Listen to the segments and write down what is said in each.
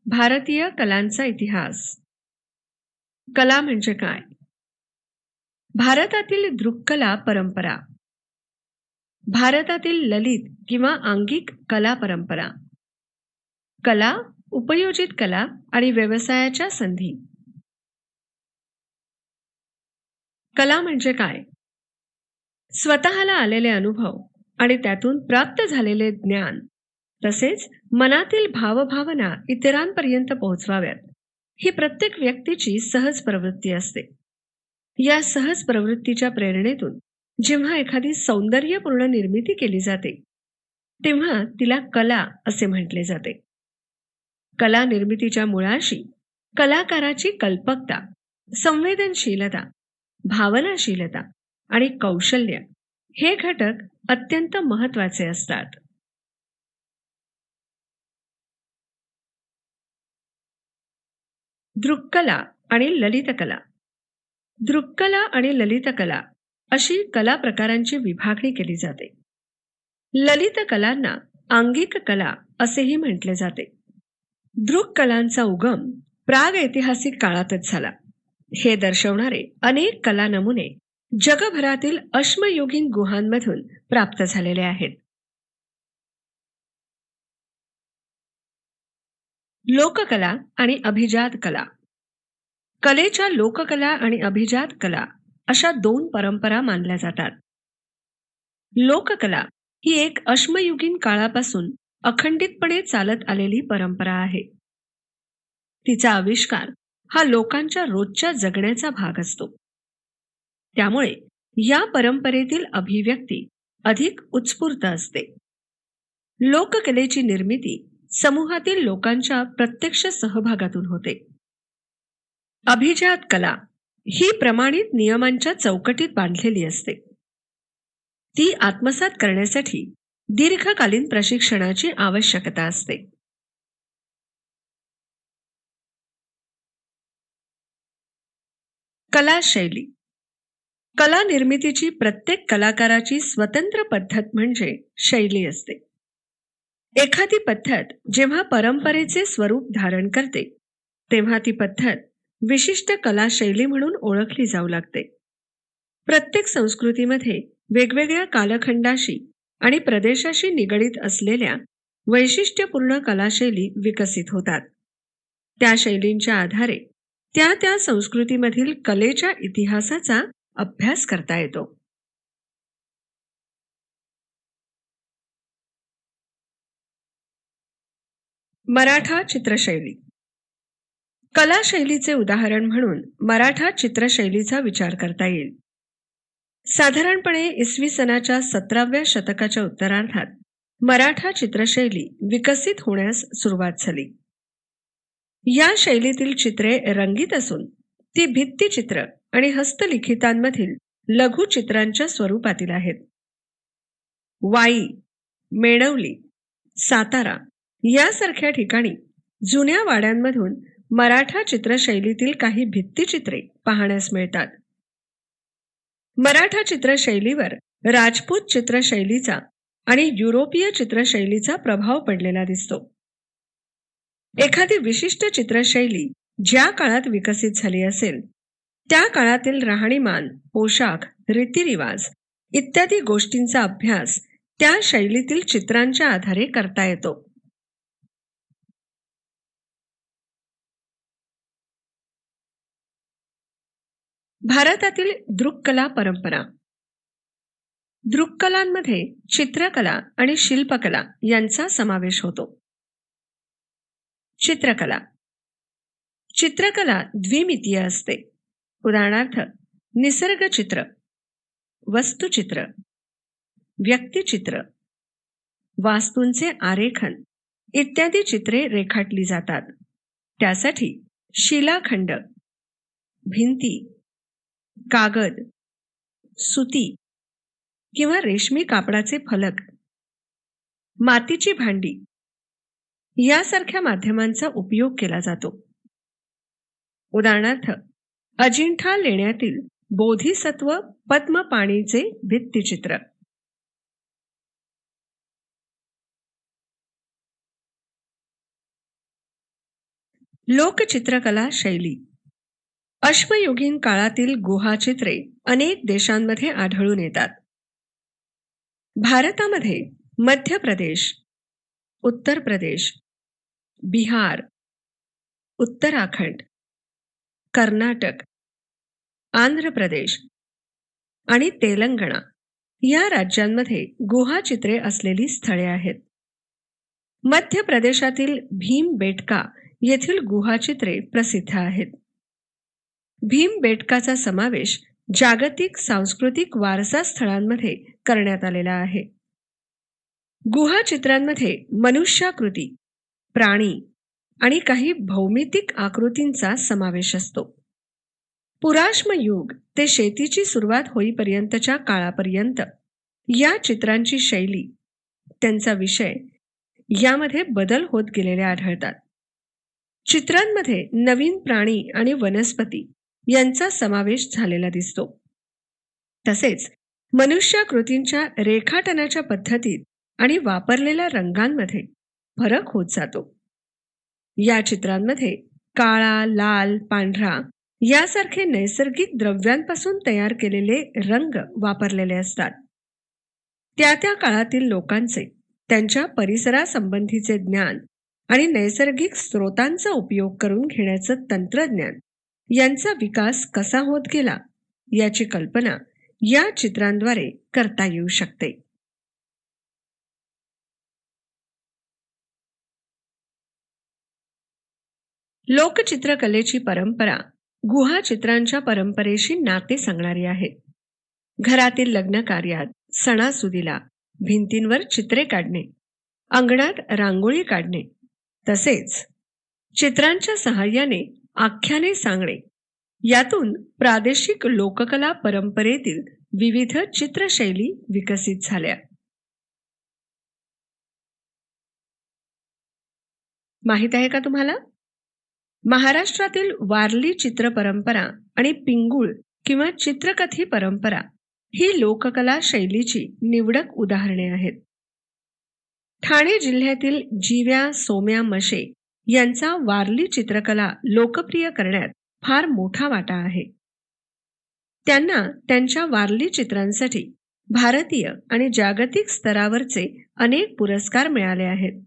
भारतीय कलांचा इतिहास. कला म्हणजे काय? भारतातील दृक्कला परंपरा, भारतातील ललित किंवा अंगिक कला परंपरा, कला, उपयोजित कला आणि व्यवसायाच्या संधी. कला म्हणजे काय? स्वतःला आलेले अनुभव आणि त्यातून प्राप्त झालेले ज्ञान, तसेच मनातील भावभावना इतरांपर्यंत पोहोचवाव्यात, ही प्रत्येक व्यक्तीची सहज प्रवृत्ती असते. या सहज प्रवृत्तीच्या प्रेरणेतून जेव्हा एखादी सौंदर्यपूर्ण निर्मिती केली जाते, तेव्हा तिला कला असे म्हटले जाते. कला निर्मितीच्या मुळाशी कलाकाराची कल्पकता, संवेदनशीलता, भावनाशीलता आणि कौशल्य हे घटक अत्यंत महत्वाचे असतात. दृक्कला आणि ललितकला. दृक्कला आणि ललितकला अशी कला प्रकारांची विभागणी केली जाते. ललित कलांना अंगिक कला असेही म्हटले जाते. दृक कलांचा उगम प्राग ऐतिहासिक काळातच झाला. हे दर्शवणारे अनेक कला नमुने जगभरातील अश्मयुगीन गुहांमधून प्राप्त झालेले आहेत. लोककला आणि अभिजात कला. कलेच्या लोककला आणि अभिजात कला अशा दोन परंपरा मानल्या जातात. लोककला ही एक अश्मयुगीन काळापासून अखंडितपणे चालत आलेली परंपरा आहे. तिचा आविष्कार हा लोकांच्या रोजच्या जगण्याचा भाग असतो. त्यामुळे या परंपरेतील अभिव्यक्ती अधिक उत्स्फूर्त असते. लोककलेची निर्मिती समूहातील लोकांच्या प्रत्यक्ष सहभागातून होते. अभिजात कला ही प्रमाणित नियमांच्या चौकटीत बांधलेली असते. ती आत्मसात करण्यासाठी दीर्घकालीन प्रशिक्षणाची आवश्यकता असते. कला शैली. कला निर्मितीची प्रत्येक कलाकाराची स्वतंत्र पद्धत म्हणजे शैली असते. एखादी पद्धत जेव्हा परंपरेचे स्वरूप धारण करते, तेव्हा ती पद्धत विशिष्ट कला शैली म्हणून ओळखली जाऊ लागते. प्रत्येक संस्कृतीमध्ये वेगवेगळ्या कालखंडाशी आणि प्रदेशाशी निगडीत असलेल्या वैशिष्ट्यपूर्ण कलाशैली विकसित होतात. त्या शैलींच्या आधारे त्या त्या संस्कृतीमधील कलेच्या इतिहासाचा अभ्यास करता येतो. मराठा चित्रशैली. कला शैलीचे उदाहरण म्हणून मराठा चित्रशैलीचा विचार करता येईल. साधारणपणे इसवी सनाच्या 17व्या शतकाच्या उत्तरार्धात मराठा चित्रशैली विकसित होण्यास सुरुवात झाली. या शैलीतील चित्रे रंगीत असून ती भित्तिचित्र आणि हस्तलिखितांमधील लघुचित्रांच्या स्वरूपातील आहेत. वाई, मेणवली, सातारा यासारख्या ठिकाणी जुन्या वाड्यांमधून मराठा चित्रशैलीतील काही भित्तिचित्रे पाहण्यास मिळतात. मराठा चित्रशैलीवर राजपूत चित्रशैलीचा आणि युरोपीय चित्रशैलीचा प्रभाव पडलेला दिसतो. एखादी विशिष्ट चित्रशैली ज्या काळात विकसित झाली असेल, त्या काळातील राहणीमान, पोशाख, रीतिरिवाज इत्यादी गोष्टींचा अभ्यास त्या शैलीतील चित्रांच्या आधारे करता येतो. भारतातील दृक्कला परंपरा. दृक्कलांमध्ये चित्रकला आणि शिल्पकला यांचा समावेश होतो. चित्रकला. चित्रकला द्विमितीय असते. उदाहरणार्थ निसर्गचित्र, वस्तुचित्र, व्यक्तिचित्र, वास्तूंचे आरेखन इत्यादी चित्रे रेखाटली जातात. त्यासाठी शिलाखंड, भिंती, कागद, सुती किंवा रेशमी कापडाचे फलक, मातीची भांडी यासारख्या माध्यमांचा उपयोग केला जातो. उदाहरणार्थ अजिंठा लेण्यातील बोधिसत्व पद्मपाणीचे भित्तिचित्र. लोकचित्रकला शैली. अश्मयुगीन काळातील गुहाचित्रे अनेक देशांमध्ये आढळून येतात. भारतामध्ये मध्य प्रदेश, उत्तर प्रदेश, बिहार, उत्तराखंड, कर्नाटक, आंध्र प्रदेश आणि तेलंगणा या राज्यांमध्ये गुहाचित्रे असलेली स्थळे आहेत. मध्य प्रदेशातील भीमबेटका येथील गुहाचित्रे प्रसिद्ध आहेत. भीमबेटकाचा समावेश जागतिक सांस्कृतिक वारसा स्थळांमध्ये करण्यात आलेला आहे. गुहाचित्रांमध्ये मनुष्याकृती, प्राणी आणि काही भौमितिक आकृतींचा समावेश असतो. पुराश्म युग ते शेतीची सुरुवात होईपर्यंतच्या काळापर्यंत या चित्रांची शैली, त्यांचा विषय यामध्ये बदल होत गेलेले आढळतात. चित्रांमध्ये नवीन प्राणी आणि वनस्पती यांचा समावेश झालेला दिसतो. तसेच मनुष्याकृतींच्या रेखाटनाच्या पद्धतीत आणि वापरलेल्या रंगांमध्ये फरक होत जातो. या चित्रांमध्ये काळा, लाल, पांढरा यासारखे नैसर्गिक द्रव्यांपासून तयार केलेले रंग वापरलेले असतात. त्या काळातील लोकांचे त्यांच्या परिसरासंबंधीचे ज्ञान आणि नैसर्गिक स्रोतांचा उपयोग करून घेण्याचं तंत्रज्ञान यांचा विकास कसा होत गेला याची कल्पना या चित्रांद्वारे करता येऊ शकते. लोकचित्रकलेची परंपरा गुहा चित्रांच्या परंपरेशी नाते सांगणारी आहे. घरातील लग्न कार्यात, सणासुदीला भिंतींवर चित्रे काढणे, अंगणात रांगोळी काढणे, तसेच चित्रांच्या सहाय्याने आख्याने सांगणे, यातून प्रादेशिक लोककला परंपरेतील विविध चित्रशैली विकसित झाल्या. माहित आहे का तुम्हाला? महाराष्ट्रातील वारली चित्र परंपरा आणि पिंगुळ किंवा चित्रकथी परंपरा ही लोककला शैलीची निवडक उदाहरणे आहेत. ठाणे जिल्ह्यातील जीव्या सोम्या मशे यांचा वारली चित्रकला लोकप्रिय करण्यात फार मोठा वाटा आहे. त्यांना त्यांच्या वारली चित्रांसाठी भारतीय आणि जागतिक स्तरावरचे अनेक पुरस्कार मिळाले आहेत.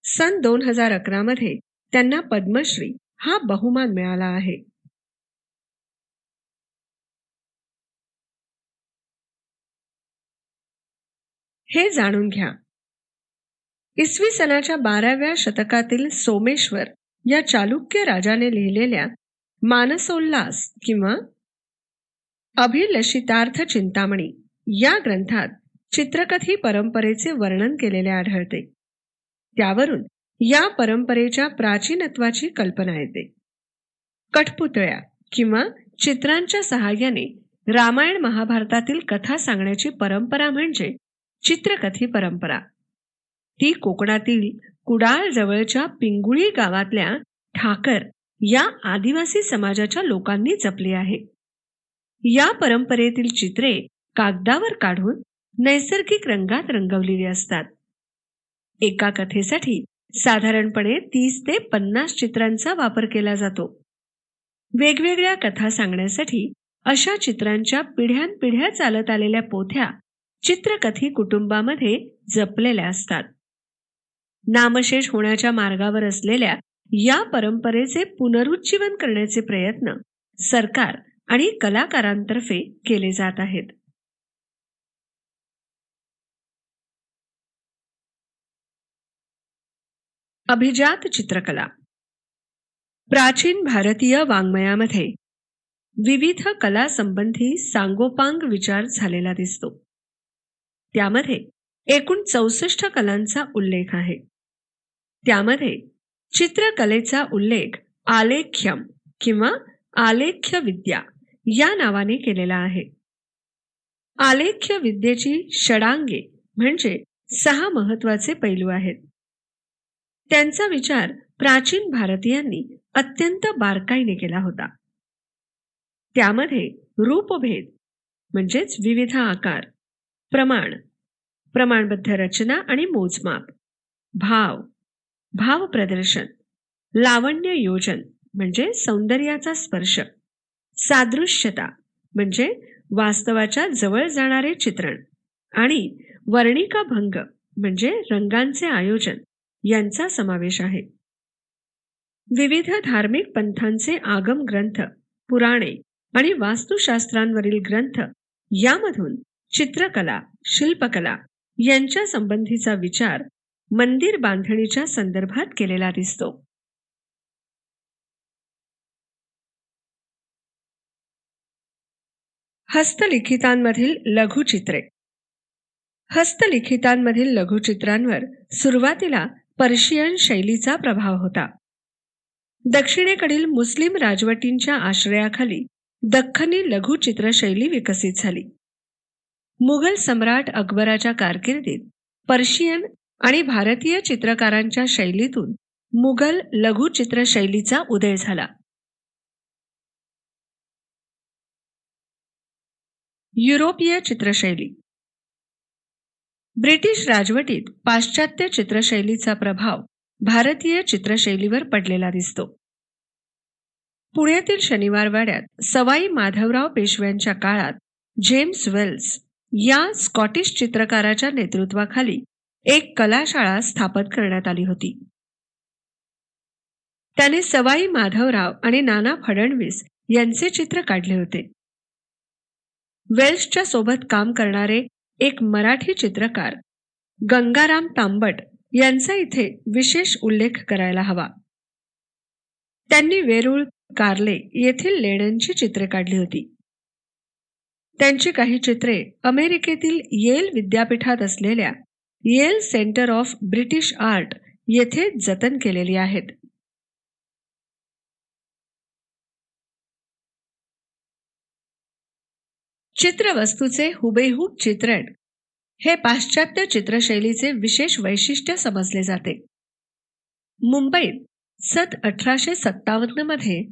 सन 2011 मध्ये त्यांना पद्मश्री हा बहुमान मिळाला आहे. हे जाणून घ्या. इसवी सनाच्या 12व्या शतकातील सोमेश्वर या चालुक्य राजाने लिहिलेल्या मानसोल्लास किंवा अभिलषितार्थ चिंतामणी या ग्रंथात चित्रकथी परंपरेचे वर्णन केलेले आढळते. त्यावरून या परंपरेच्या प्राचीनत्वाची कल्पना येते. कठपुतळ्या किंवा चित्रांच्या सहाय्याने रामायण महाभारतातील कथा सांगण्याची परंपरा म्हणजे चित्रकथी परंपरा. ती कोकणातील कुडाळ जवळच्या पिंगुळी गावातल्या ठाकर या आदिवासी समाजाच्या लोकांनी जपली आहे. या परंपरेतील चित्रे कागदावर काढून नैसर्गिक रंगात रंगवलेली असतात. एका कथेसाठी साधारणपणे 30 ते 50 चित्रांचा वापर केला जातो. वेगवेगळ्या कथा सांगण्यासाठी अशा चित्रांच्या पिढ्यानपिढ्या चालत आलेल्या पोथ्या चित्रकथी कुटुंबामध्ये जपलेल्या असतात. नामशेष होण्याच्या मार्गावर असलेल्या या परंपरेचे पुनरुज्जीवन करण्याचे प्रयत्न सरकार आणि कलाकारांतर्फे केले जात आहेत. अभिजात चित्रकला. प्राचीन भारतीय वाङ्मयामध्ये विविध कला संबंधी सांगोपांग विचार झालेला दिसतो. त्यामध्ये एकूण 64 कलांचा उल्लेख आहे. त्यामध्ये चित्रकलेचा उल्लेख आलेख्यम किंवा आलेख्य विद्या या नावाने केलेला आहे. आलेख्य विद्येची षडांगे म्हणजे 6 महत्वाचे पैलू आहेत. त्यांचा विचार प्राचीन भारतीयांनी अत्यंत बारकाईने केला होता. त्यामध्ये रूपभेद म्हणजेच विविध आकार, प्रमाण, प्रमाणबद्ध रचना आणि मोजमाप, भाव, भाव प्रदर्शन, लावण्य योजन म्हणजे सौंदर्याचा स्पर्श, सादृश्यता म्हणजे वास्तवाच्या जवळ जाणारे चित्रण आणि वर्णिका भंग म्हणजे रंगांचे आयोजन यांचा समावेश आहे. विविध धार्मिक पंथांचे आगम ग्रंथ, पुराणे आणि वास्तुशास्त्रांवरील ग्रंथ यामधून चित्रकला, शिल्पकला यांच्या संबंधीचा विचार मंदिर बांधणीच्या संदर्भात केलेला दिसतो. हस्तलिखितांमधील लघुचित्रे. हस्तलिखितांमधील लघुचित्रांवर सुरुवातीला पर्शियन शैलीचा प्रभाव होता. दक्षिणेकडील मुस्लिम राजवटींच्या आश्रयाखाली दख्खनी लघुचित्रशैली विकसित झाली. मुघल सम्राट अकबराच्या कारकिर्दीत पर्शियन आणि भारतीय चित्रकारांच्या शैलीतून मुघल लघुचित्रशैलीचा उदय झाला. युरोपीय चित्रशैली. ब्रिटिश राजवटीत पाश्चात्य चित्रशैलीचा प्रभाव भारतीय चित्रशैलीवर पडलेला दिसतो. पुण्यातील शनिवारवाड्यात सवाई माधवराव पेशव्यांच्या काळात जेम्स वेल्स या स्कॉटिश चित्रकाराच्या नेतृत्वाखाली एक कलाशाळा स्थापन करण्यात आली होती. त्याने सवाई माधवराव आणि नाना फडणवीस यांचे चित्र काढले होते. वेल्सच्या सोबत काम करणारे एक मराठी चित्रकार गंगाराम तांबट यांचा इथे विशेष उल्लेख करायला हवा. त्यांनी वेरूळ, कार्ले येथील लेण्यांची चित्रे काढली होती. त्यांची काही चित्रे अमेरिकेतील येल विद्यापीठात असलेल्या Yale Center of British Art येथे जतन केलेली आहेत. चित्रवस्तूचे हुबेहूब चित्रण हे पाश्चात्य चित्रशैलीचे विशेष वैशिष्ट्य समजले जाते. मुंबईत 1857 मध्ये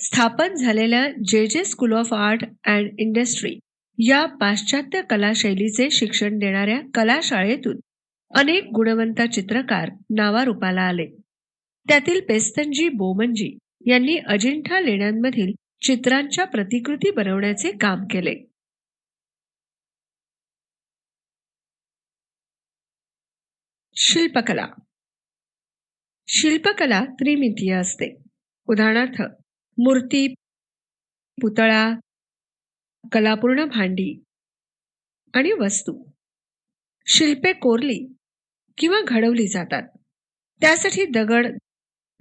स्थापन झालेल्या जे school of art and industry या पाश्चात्य कलाशैलीचे शिक्षण देणाऱ्या कलाशाळेतून अनेक गुणवंत चित्रकार नावारूपाला आले. त्यातील पेस्तनजी बोमनजी यांनी अजिंठा लेण्यांमधील चित्रांच्या प्रतिकृती बनवण्याचे काम केले. शिल्पकला. शिल्पकला त्रिमितीय असते. उदाहरणार्थ मूर्ती, पुतळा, कलापूर्ण भांडी आणि वस्तू. शिल्पे कोरली किंवा घडवली जातात. त्यासाठी दगड,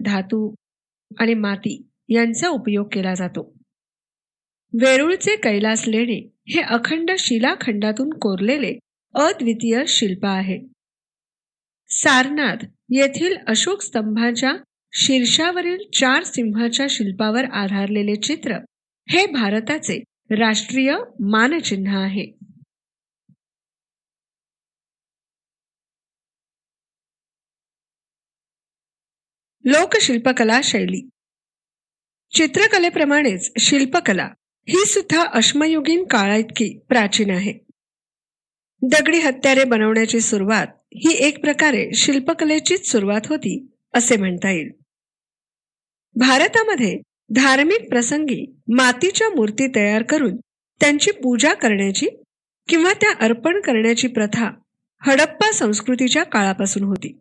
धातू आणि माती यांचा उपयोग केला जातो. वेरूळचे कैलास लेणे हे अखंड शिलाखंडातून कोरलेले अद्वितीय शिल्प आहे. सारनाथ येथील अशोक स्तंभाच्या शीर्षावरील 4 सिंहाच्या शिल्पावर आधारलेले चित्र हे भारताचे राष्ट्रीय मानचिन्ह आहे. लोकशिल्पकला शैली. चित्रकलेप्रमाणेच शिल्पकला ही सुद्धा अश्मयुगीन काळाइतकी प्राचीन आहे. दगडी हत्यारे बनवण्याची सुरुवात ही एक प्रकारे शिल्पकलेचीच सुरुवात होती असे म्हणता येईल. भारतामध्ये धार्मिक प्रसंगी मातीच्या मूर्ती तयार करून त्यांची पूजा करण्याची किंवा त्या अर्पण करण्याची प्रथा हडप्पा संस्कृतीच्या काळापासून होती.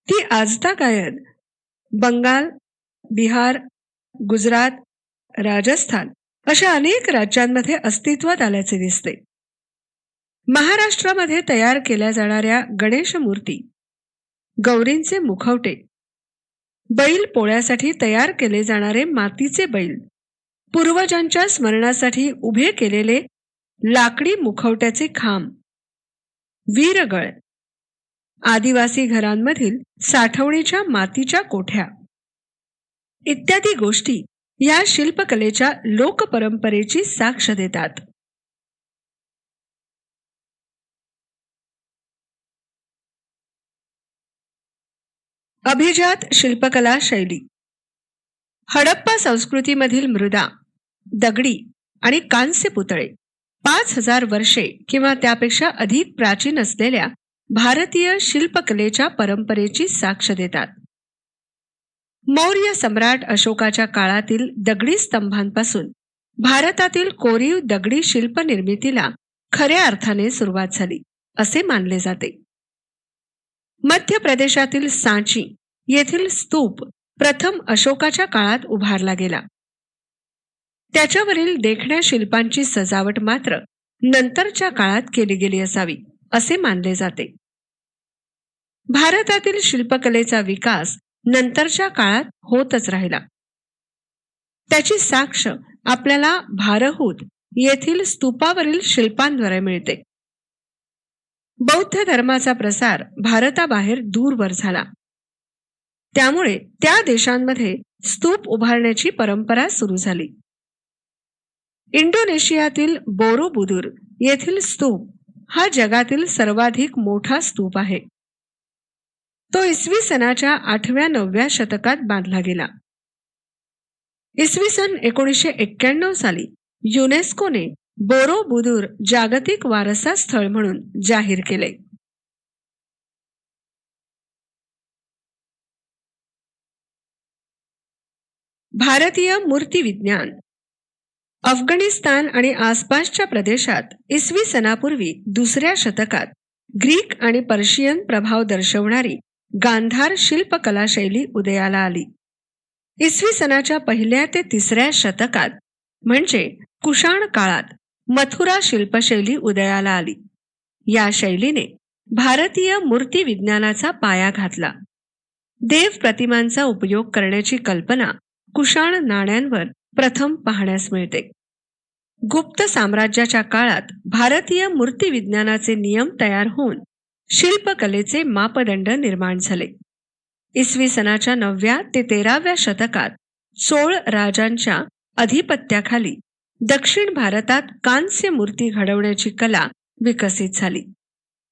ती आजतागायत बंगाल, बिहार, गुजरात, राजस्थान अशा अनेक राज्यांमध्ये अस्तित्वात आल्याचे दिसते. महाराष्ट्रामध्ये तयार केल्या जाणाऱ्या गणेश मूर्ती, गौरींचे मुखवटे, बैल पोळ्यासाठी तयार केले जाणारे मातीचे बैल, पूर्वजांच्या स्मरणासाठी उभे केलेले लाकडी मुखवट्याचे खांब, वीरगळ, आदिवासी घरांमधील साठवणीच्या मातीच्या कोठ्या इत्यादी गोष्टी या शिल्पकलेच्या लोकपरंपरेची साक्ष देतात. अभिजात शिल्पकला शैली. हडप्पा संस्कृतीमधील मृदा, दगडी आणि कांस्य पुतळे 5000 वर्षे किंवा त्यापेक्षा अधिक प्राचीन असलेल्या भारतीय शिल्पकलेच्या परंपरेची साक्ष देतात. मौर्य सम्राट अशोकाच्या काळातील दगडी स्तंभांपासून भारतातील कोरीव दगडी शिल्प निर्मितीला खऱ्या अर्थाने सुरुवात झाली असे मानले जाते. मध्य प्रदेशातील सांची येथील स्तूप प्रथम अशोकाच्या काळात उभारला गेला. त्याच्यावरील देखण्या शिल्पांची सजावट मात्र नंतरच्या काळात केली गेली असावी असे मानले जाते. भारतातील शिल्पकलेचा विकास नंतरच्या काळात होतच राहिला. त्याची साक्ष आपल्याला भारहूत येथील स्तूपावरील शिल्पांद्वारे मिळते. बौद्ध धर्माचा प्रसार भारताबाहेर दूरवर झाला. त्यामुळे त्या देशांमध्ये स्तूप उभारण्याची परंपरा सुरू झाली. इंडोनेशियातील बोरोबुदूर येथील स्तूप हा जगातील सर्वाधिक मोठा स्तूप आहे. तो इसवी सनाच्या 8व्या-9व्या शतकात बांधला गेला. इसवी सन 1991 साली युनेस्कोने बोरोबुदूर जागतिक वारसा स्थळ म्हणून जाहीर केले. भारतीय मूर्तिविज्ञान. अफगाणिस्तान आणि आसपासच्या प्रदेशात इसवी सनापूर्वी 2ऱ्या शतकात ग्रीक आणि पर्शियन प्रभाव दर्शवणारी गांधार शिल्पकला शैली उदयाला आली. इसवी सनाच्या 1ल्या ते 3ऱ्या शतकात म्हणजे कुशाण काळात मथुरा शिल्पशैली उदयाला आली. या शैलीने भारतीय मूर्तिविज्ञानाचा पाया घातला. देव प्रतिमांचा उपयोग करण्याची कल्पना कुशाण नाण्यांवर प्रथम पाहण्यास मिळते. गुप्त साम्राज्याच्या काळात भारतीय मूर्तिविज्ञानाचे नियम तयार होऊन शिल्पकलेचे मापदंड निर्माण झाले. इसवी सनाच्या 9व्या ते 13व्या शतकात चोळ राजांच्या अधिपत्याखाली दक्षिण भारतात कांस्य मूर्ती घडवण्याची कला विकसित झाली.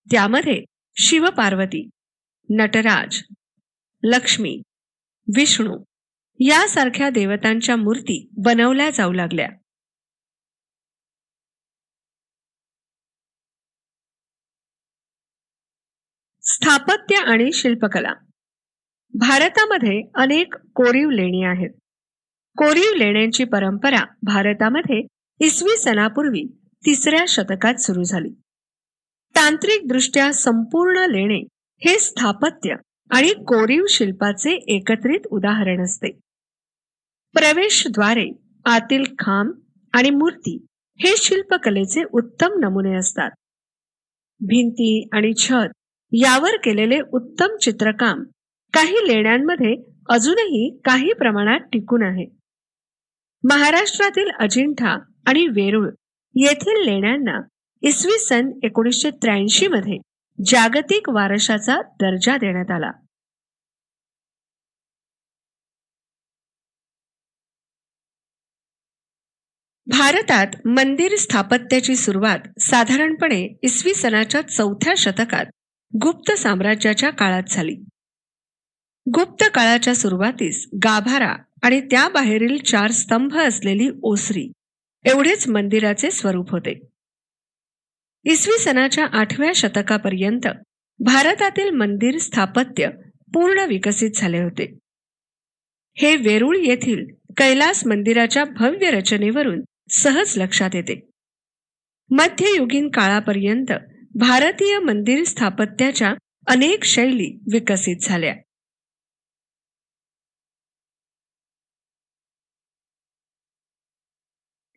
त्यामध्ये शिवपार्वती, नटराज, लक्ष्मी, विष्णू यासारख्या देवतांच्या मूर्ती बनवल्या जाऊ लागल्या. स्थापत्य आणि शिल्पकला. भारतामध्ये अनेक कोरीव लेणी आहेत. कोरीव लेण्यांची परंपरा भारतामध्ये इसवी सनापूर्वी 3ऱ्या शतकात सुरू झाली. तांत्रिक दृष्ट्या संपूर्ण लेणे हे स्थापत्य आणि कोरीव शिल्पाचे एकत्रित उदाहरण असते. प्रवेशद्वारे, आतील खांब आणि मूर्ती हे शिल्पकलेचे उत्तम नमुने असतात. भिंती आणि छत यावर केलेले उत्तम चित्रकाम काही लेण्यांमध्ये अजूनही काही प्रमाणात टिकून आहे. महाराष्ट्रातील अजिंठा आणि वेरूळ येथील लेण्यांना इसवी सन 1983 मध्ये जागतिक वारशाचा दर्जा देण्यात आला. भारतात मंदिर स्थापत्याची सुरुवात साधारणपणे इसवी सनाच्या 4थ्या शतकात गुप्त साम्राज्याच्या काळात झाली. गुप्त काळाच्या सुरुवातीस गाभारा आणि त्याबाहेरील 4 स्तंभ असलेली ओसरी एवढेच मंदिराचे स्वरूप होते. इसवी सनाच्या 8व्या शतकापर्यंत भारतातील मंदिर स्थापत्य पूर्ण विकसित झाले होते. हे वेरूळ येथील कैलास मंदिराच्या भव्य रचनेवरून सहज लक्षात येते. मध्ययुगीन काळापर्यंत भारतीय मंदिर स्थापत्याच्या अनेक शैली विकसित झाल्या.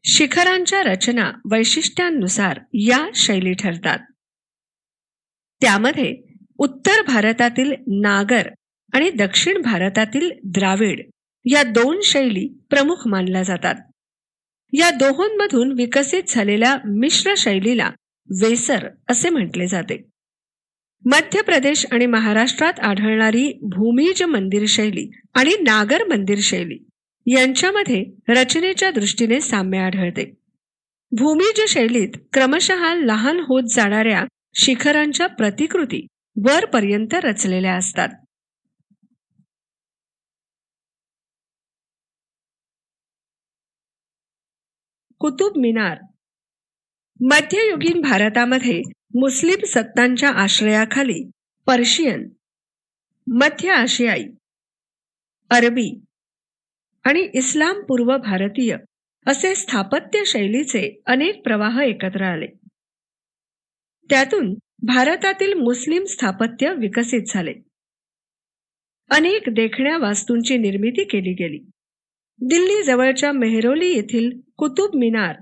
शिखरांच्या रचना वैशिष्ट्यांनुसार या शैली ठरतात. त्यामध्ये उत्तर भारतातील नागर आणि दक्षिण भारतातील द्राविड या 2 शैली प्रमुख मानल्या जातात. या दोहोंमधून विकसित झालेल्या मिश्र शैलीला वेसर असे म्हटले जाते. मध्य प्रदेश आणि महाराष्ट्रात आढळणारी भूमिज मंदिर शैली आणि नागर मंदिर शैली यांच्यामध्ये रचनेच्या दृष्टीने साम्य आढळते. भूमिज शैलीत क्रमशः लहान होत जाणाऱ्या शिखरांच्या प्रतिकृती वरपर्यंत रचलेल्या असतात. कुतुब मिनार. मध्ययुगीन भारतामध्ये मुस्लिम सत्तांच्या आश्रयाखाली पर्शियन, मध्य आशियाई अरबी आणि इस्लाम पूर्व भारतीय असे स्थापत्य शैलीचे अनेक प्रवाह एकत्र आले. त्यातून भारतातील मुस्लिम स्थापत्य विकसित झाले. अनेक देखण्या वास्तूंची निर्मिती केली गेली. दिल्ली जवळच्या मेहरौली येथील कुतुब मिनार,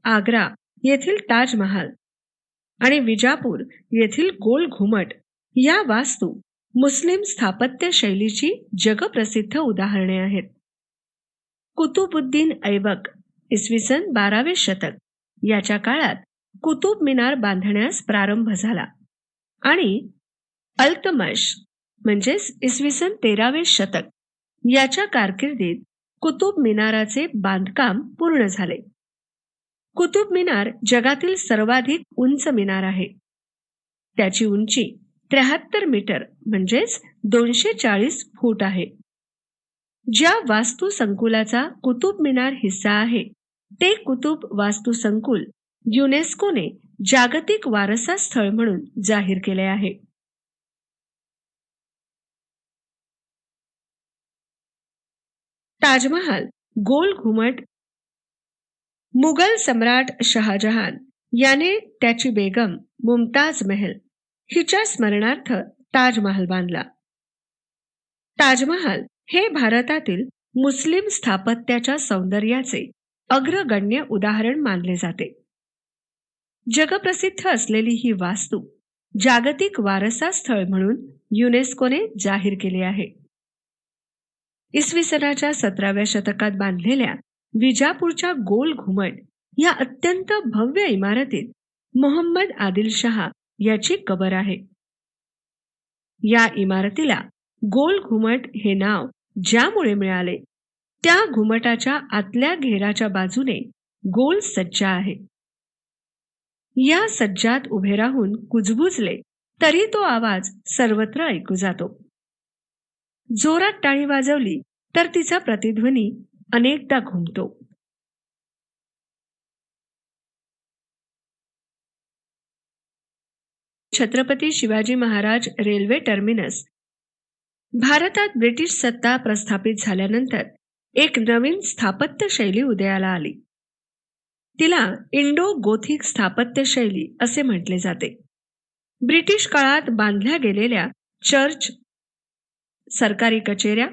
आग्रा येथील ताजमहाल आणि विजापूर येथील गोल घुमट या वास्तू मुस्लिम स्थापत्य शैलीची जगप्रसिद्ध उदाहरणे आहेत. कुतुबुद्दीन ऐबक इसवी सन 12वे शतक याच्या काळात कुतुब मिनार बांधण्यास प्रारंभ झाला आणि अल्तमश म्हणजेच इसवी सन 13वे शतक याच्या कारकिर्दीत कुतुब मिनाराचे बांधकाम पूर्ण झाले. कुतुब मिनार जगातील सर्वाधिक उंच मिनार आहे. त्याची उंची 73 मीटर म्हणजेच 240 फूट आहे. ज्या वास्तू संकुलाचा कुतुब मिनार हिस्सा आहे ते कुतुब वास्तू संकुल युनेस्कोने जागतिक वारसा स्थळ म्हणून जाहीर केले आहे. ताजमहाल गोल घुमट मुघल सम्राट शहाजहान याने त्याची बेगम मुमताज महल हिच्या स्मरणार्थ ताजमहाल बांधला. ताजमहाल हे भारतातील मुस्लिम स्थापत्याच्या सौंदर्याचे अग्रगण्य उदाहरण मानले जाते. जगप्रसिद्ध असलेली ही वास्तू जागतिक वारसा स्थळ म्हणून युनेस्कोने जाहीर केली आहे. इसवी सनाच्या 17व्या शतकात बांधलेल्या विजापूरच्या गोल घुमट या अत्यंत भव्य इमारतीत मोहम्मद आदिल शहा याची कबर आहे. या इमारतीला गोल घुमट हे नाव ज्यामुळे मिळाले त्या घुमटाच्या आतल्या घेराच्या बाजूने गोल सज्जा आहे. या सज्जात उभे राहून कुजबुजले तरी तो आवाज सर्वत्र ऐकू जातो. जोरात टाळी वाजवली तर तिचा प्रतिध्वनी अनेकदा घुमतो. छत्रपती शिवाजी महाराज रेल्वे टर्मिनस भारतात ब्रिटिश सत्ता प्रस्थापित झाल्यानंतर एक नवीन स्थापत्य शैली उदयाला आली. तिला इंडो गोथिक स्थापत्य शैली असे म्हटले जाते. ब्रिटिश काळात बांधल्या गेलेल्या चर्च, सरकारी कचेऱ्या,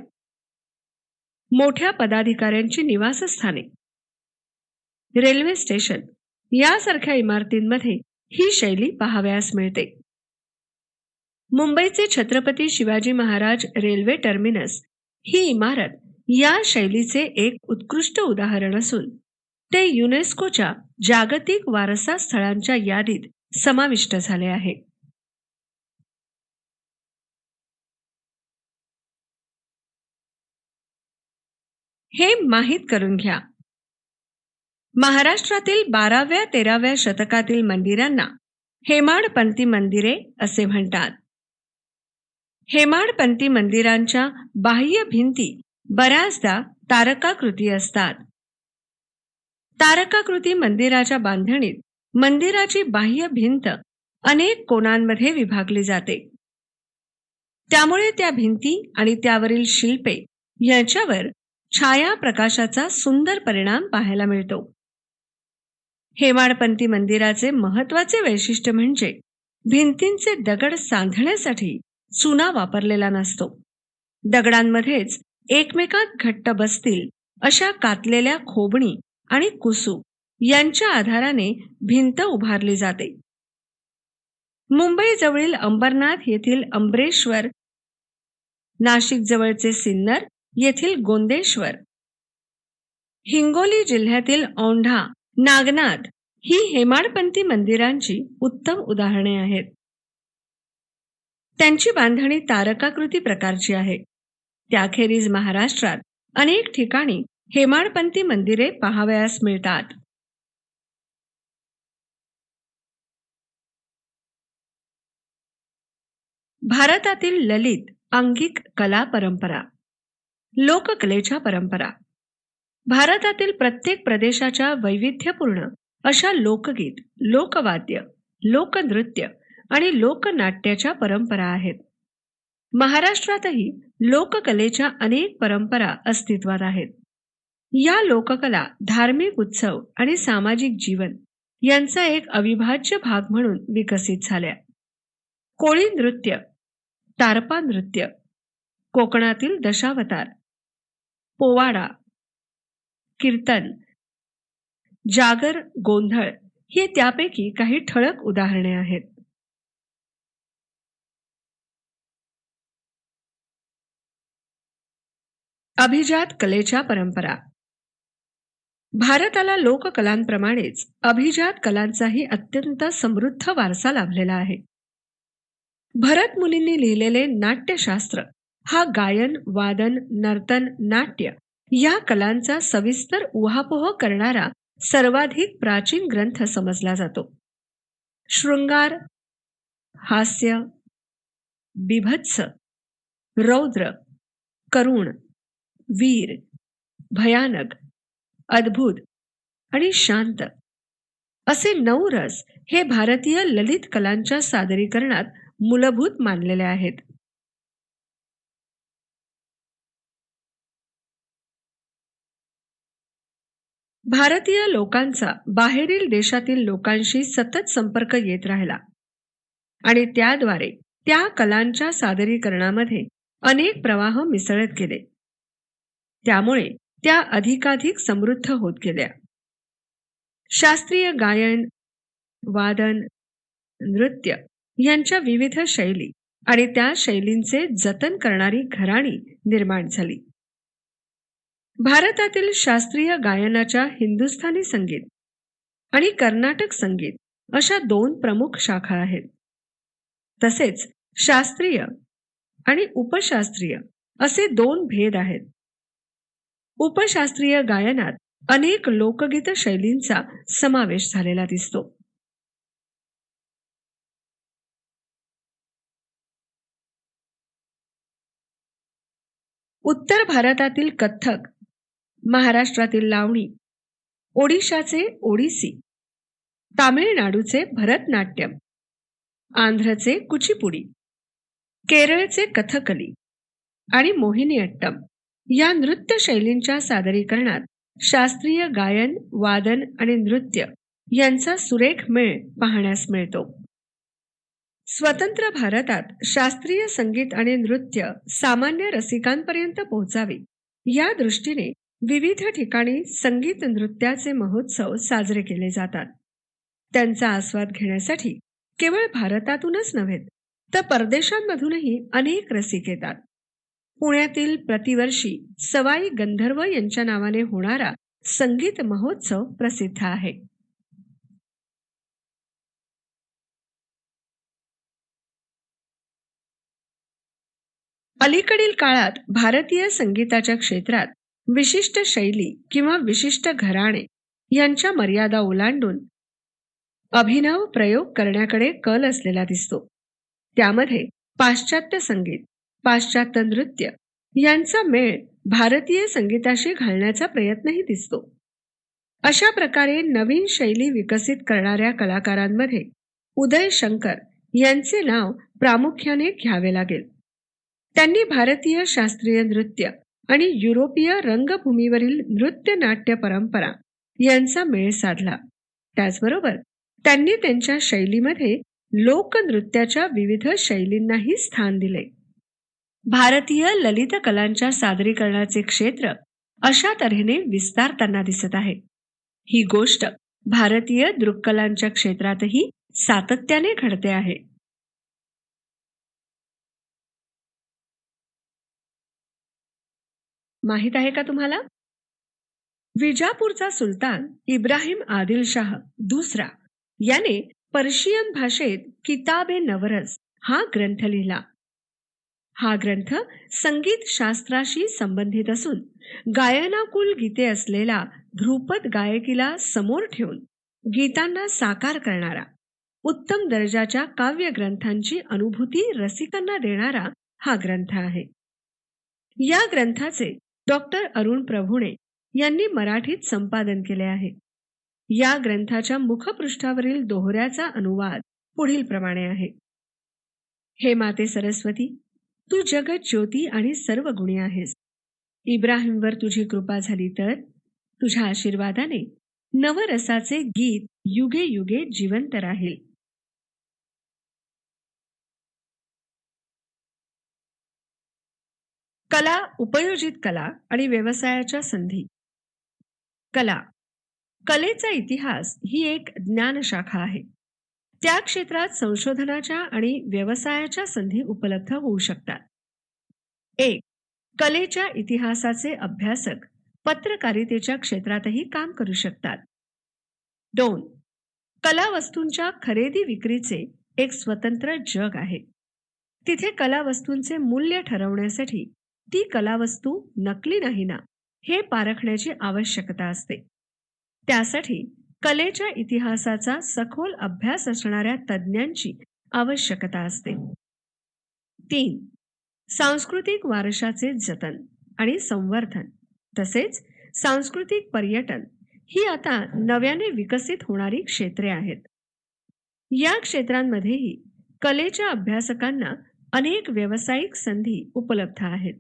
मोठ्या पदाधिकाऱ्यांची निवासस्थाने, रेल्वे स्टेशन यासारख्या इमारतींमध्ये ही शैली पाहावयास मिळते. मुंबईचे छत्रपती शिवाजी महाराज रेल्वे टर्मिनस ही इमारत या शैलीचे एक उत्कृष्ट उदाहरण असून ते युनेस्कोच्या जागतिक वारसा स्थळांच्या यादीत समाविष्ट झाले आहे. हे माहीत करून घ्या. महाराष्ट्रातील 12व्या-13व्या शतकातील मंदिरांना हेमाडपंथी मंदिरे असे म्हणतात. हेमाडपंथी मंदिरांच्या बाह्य भिंती बऱ्याचदा तारकाकृती असतात. तारकाकृती मंदिराच्या बांधणीत मंदिराची बाह्य भिंत अनेक कोनांमध्ये विभागली जाते. त्यामुळे त्या भिंती आणि त्यावरील शिल्पे यांच्यावर छाया प्रकाशाचा सुंदर परिणाम पाहायला मिळतो. हेमाडपंथी मंदिराचे महत्वाचे वैशिष्ट्य म्हणजे भिंतींचे दगड सांधण्यासाठी चुना वापरलेला नसतो. दगडांमध्येच एकमेकात घट्ट बसतील अशा कातलेल्या खोबणी आणि कुसू यांच्या आधाराने भिंत उभारली जाते. मुंबई जवळील अंबरनाथ येथील अंबरेश्वर, नाशिक जवळचे सिन्नर येथील गोंदेश्वर, हिंगोली जिल्ह्यातील औंढा, नागनाथ ही हेमाडपंथी मंदिरांची उत्तम उदाहरणे आहेत. त्यांची बांधणी तारकाकृती प्रकारची आहे. त्याखेरीज महाराष्ट्रात अनेक ठिकाणी हेमाडपंथी मंदिरे पाहावयास मिळतात. भारतातील ललित अंगिक कला परंपरा. लोककलेच्या परंपरा. भारतातील प्रत्येक प्रदेशाच्या वैविध्यपूर्ण अशा लोकगीत, लोकवाद्य, लोकनृत्य आणि लोकनाट्याच्या परंपरा आहेत. महाराष्ट्रातही लोककलेच्या अनेक परंपरा अस्तित्वात आहेत. या लोककला धार्मिक उत्सव आणि सामाजिक जीवन यांचा एक अविभाज्य भाग म्हणून विकसित झाल्या. कोळी नृत्य, तारपा नृत्य, कोकणातील दशावतार, पोवाडा, कीर्तन, जागर, गोंधळ ही त्यापैकी काही ठळक उदाहरणे आहेत. अभिजात कलेच्या परंपरा. भारताला लोककलांप्रमाणेच अभिजात कलांचाही अत्यंत समृद्ध वारसा लाभलेला आहे. भरत मुनींनी लिहिलेले नाट्यशास्त्र हा गायन, वादन, नर्तन, नाट्य या कलांचा सविस्तर उहापोह करणारा सर्वाधिक प्राचीन ग्रंथ समजला जातो. शृंगार, हास्य, बिभत्स, रौद्र, करुण, वीर, भयानक, अद्भुत आणि शांत असे 9 रस हे भारतीय ललित कलांच्या सादरीकरणात मूलभूत मानलेले आहेत. भारतीय लोकांचा बाहेरील देशातील लोकांशी सतत संपर्क येत राहिला आणि त्याद्वारे त्या कलांच्या सादरीकरणामध्ये अनेक प्रवाह मिसळत गेले. त्यामुळे त्या अधिकाधिक समृद्ध होत गेल्या. शास्त्रीय गायन, वादन, नृत्य यांच्या विविध शैली आणि त्या शैलींचे जतन करणारी घराणी निर्माण झाली. भारतातील शास्त्रीय गायनाच्या हिंदुस्थानी संगीत आणि कर्नाटक संगीत अशा 2 प्रमुख शाखा आहेत. तसेच शास्त्रीय आणि उपशास्त्रीय असे 2 भेद आहेत. उपशास्त्रीय गायनात अनेक लोकगीत शैलींचा समावेश झालेला दिसतो. उत्तर भारतातील कथ्थक, महाराष्ट्रातील लावणी, ओडिशाचे ओडिसी, तामिळनाडूचे भरतनाट्यम, आंध्रचे कुचिपुडी, केरळचे कथकली आणि मोहिनीअट्टम या नृत्य शैलींच्या सादरीकरणात शास्त्रीय गायन, वादन आणि नृत्य यांचा सुरेख मेळ पाहण्यास मिळतो. स्वतंत्र भारतात शास्त्रीय संगीत आणि नृत्य सामान्य रसिकांपर्यंत पोहोचावे या दृष्टीने विविध ठिकाणी संगीत नृत्याचे महोत्सव साजरे केले जातात. त्यांचा आस्वाद घेण्यासाठी केवळ भारतातूनच नव्हे तर परदेशांमधूनही अनेक रसिक येतात. पुण्यातील प्रतिवर्षी सवाई गंधर्व यांच्या नावाने होणारा संगीत महोत्सव प्रसिद्ध आहे. अलीकडील काळात भारतीय संगीताच्या क्षेत्रात विशिष्ट शैली किंवा विशिष्ट घराणे यांच्या मर्यादा ओलांडून अभिनव प्रयोग करण्याकडे कल असलेला दिसतो. त्यामध्ये पाश्चात्य संगीत, पाश्चात्य नृत्य यांचा मेळ भारतीय संगीताशी घालण्याचा प्रयत्नही दिसतो. अशा प्रकारे नवीन शैली विकसित करणाऱ्या कलाकारांमध्ये उदय शंकर यांचे नाव प्रामुख्याने घ्यावे लागेल. त्यांनी भारतीय शास्त्रीय नृत्य आणि युरोपीय रंगभूमीवरील नृत्य नाट्य परंपरा यांचा मेळ साधला. त्याचबरोबर त्यांनी त्यांच्या शैलीमध्ये लोकनृत्याच्या विविध शैलींनाही स्थान दिले. भारतीय ललित कलांच्या सादरीकरणाचे क्षेत्र अशा तऱ्हेने विस्तारताना दिसत आहे. ही गोष्ट भारतीय दृक्कलांच्या क्षेत्रातही सातत्याने घडते आहे. माहित आहे का तुम्हाला? विजापूरचा सुलतान इब्राहिम आदिलशाह दुसरा याने पर्शियन भाषेत किताबे नवरस हा ग्रंथ लिहिला. हा ग्रंथ संगीत शास्त्राशी संबंधित असून गायनाकुल गीते असलेला ध्रुपद गायकीला समोर ठेवून गीतांना साकार करणारा, उत्तम दर्जाच्या काव्य ग्रंथांची अनुभूती रसिकांना देणारा हा ग्रंथ आहे. या ग्रंथाचे डॉक्टर अरुण प्रभुणे यांनी मराठीत संपादन केले आहे. या ग्रंथाच्या मुखपृष्ठावरील दोहऱ्याचा अनुवाद पुढील प्रमाणे आहे. हे माते सरस्वती, तू जगत ज्योती आणि सर्व गुणी आहेस. इब्राहिमवर तुझी कृपा झाली तर तुझ्या आशीर्वादाने नवरसाचे गीत युगे युगे जिवंत राहील. कला, उपयोजित कला आणि व्यवसायाच्या संधी. कला, कलेचा इतिहास ही एक ज्ञानशाखा आहे. त्या क्षेत्रात संशोधनाच्या आणि व्यवसायाच्या संधी उपलब्ध होऊ शकतात. एक, कलेच्या इतिहासाचे अभ्यासक पत्रकारितेच्या क्षेत्रातही काम करू शकतात. दोन, कला वस्तूंच्या खरेदी विक्रीचे एक स्वतंत्र जग आहे. तिथे कला वस्तूंचे मूल्य ठरवण्यासाठी ती कला वस्तू नकली नाही ना, हे पारखण्याची आवश्यकता असते. त्यासाठी कलेच्या इतिहासाचा सखोल अभ्यास असणाऱ्या तज्ज्ञांची आवश्यकता असते. तीन, सांस्कृतिक वारशाचे जतन आणि संवर्धन तसेच सांस्कृतिक पर्यटन ही आता नव्याने विकसित होणारी क्षेत्रे आहेत. या क्षेत्रांमध्येही कलेच्या अभ्यासकांना अनेक व्यावसायिक संधी उपलब्ध आहेत.